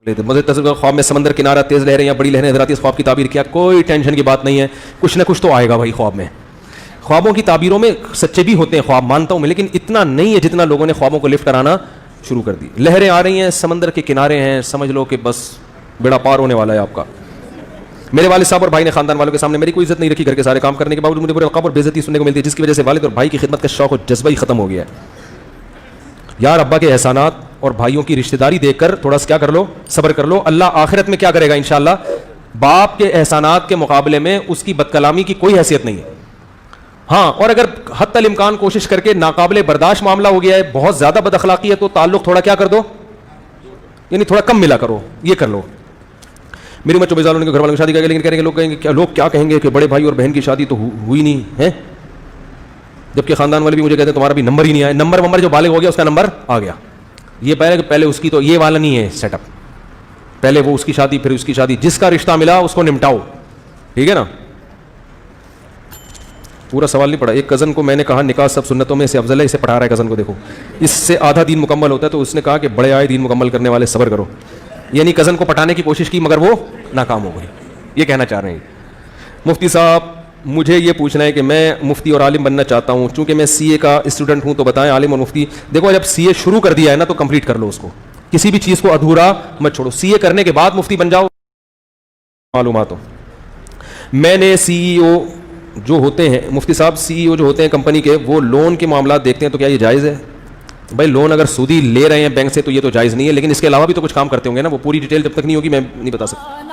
مجھے خواب میں سمندر کنارہ، تیز لہریں یا بڑی لہریں نظر آتی ہیں. اس خواب کی تعبیر کیا؟ کوئی ٹینشن کی بات نہیں ہے، کچھ نہ کچھ تو آئے گا بھائی خواب میں. خوابوں کی تعبیروں میں سچے بھی ہوتے ہیں خواب، مانتا ہوں میں، لیکن اتنا نہیں ہے جتنا لوگوں نے خوابوں کو لفٹ کرانا شروع کر دی. لہریں آ رہی ہیں، سمندر کے کنارے ہیں، سمجھ لو کہ بس بیڑا پار ہونے والا ہے آپ کا. میرے والد صاحب اور بھائی نے خاندان والوں کے سامنے میری کوئی عزت نہیں رکھی. گھر کے سارے کام کرنے کے باوجود مجھے برے لقب اور بے عزتی سننے کو ملتی ہے، جس کی وجہ سے والد اور بھائی کی خدمت کا شوق اور جذبہ ہی ختم ہو گیا ہے. یار ابا کے احسانات اور بھائیوں کی رشتہ داری دیکھ کر تھوڑا سا کیا کر لو، صبر کر لو. اللہ آخرت میں کیا کرے گا انشاءاللہ. باپ کے احسانات کے مقابلے میں اس کی بد کلامی کی کوئی حیثیت نہیں ہے. ہاں، اور اگر حتی الامکان کوشش کر کے ناقابل برداشت معاملہ ہو گیا ہے، بہت زیادہ بد اخلاقی ہے، تو تعلق تھوڑا کیا کر دو، یعنی تھوڑا کم ملا کرو. یہ کر لو. میری عمر 24 سال ہونے کے گھر والوں کی شادی کر کے، لیکن کہہ رہے ہیں لوگ کیا کہیں گے کہ بڑے بھائی اور بہن کی شادی تو ہوئی نہیں ہے، جبکہ خاندان والے بھی مجھے کہتے ہیں تمہارا بھی نمبر ہی نہیں آیا. نمبر جو بالغ ہو گیا اس کا نمبر آ گیا. یہ پہلے اس کی تو یہ والا نہیں ہے سیٹ اپ. پہلے وہ اس کی شادی، پھر اس کی شادی. جس کا رشتہ ملا اس کو نمٹاؤ، ٹھیک ہے نا. پورا سوال نہیں پڑھا. ایک کزن کو میں نے کہا نکاح سب سنتوں میں سے افضل ہے، اسے پڑھا رہا ہے کزن کو، دیکھو اس سے آدھا دین مکمل ہوتا ہے. تو اس نے کہا کہ بڑے آئے دین مکمل کرنے والے صبر کرو. یعنی کزن کو پٹانے کی کوشش کی مگر وہ ناکام ہو گئی. یہ کہنا چاہ رہے ہیں. مفتی صاحب مجھے یہ پوچھنا ہے کہ میں مفتی اور عالم بننا چاہتا ہوں، چونکہ میں سی اے کا اسٹوڈنٹ ہوں، تو بتائیں عالم اور مفتی. دیکھو جب سی اے شروع کر دیا ہے نا تو کمپلیٹ کر لو اس کو، کسی بھی چیز کو ادھورا مت چھوڑو. سی اے کرنے کے بعد مفتی بن جاؤ. معلومات ہو. میں نے سی ای او جو ہوتے ہیں، مفتی صاحب سی ای او جو ہوتے ہیں کمپنی کے، وہ لون کے معاملات دیکھتے ہیں، تو کیا یہ جائز ہے؟ بھائی لون اگر سودی لے رہے ہیں بینک سے تو یہ تو جائز نہیں ہے، لیکن اس کے علاوہ بھی تو کچھ کام کرتے ہوں گے نا. وہ پوری ڈیٹیل جب تک نہیں ہوگی میں نہیں بتا سکتا.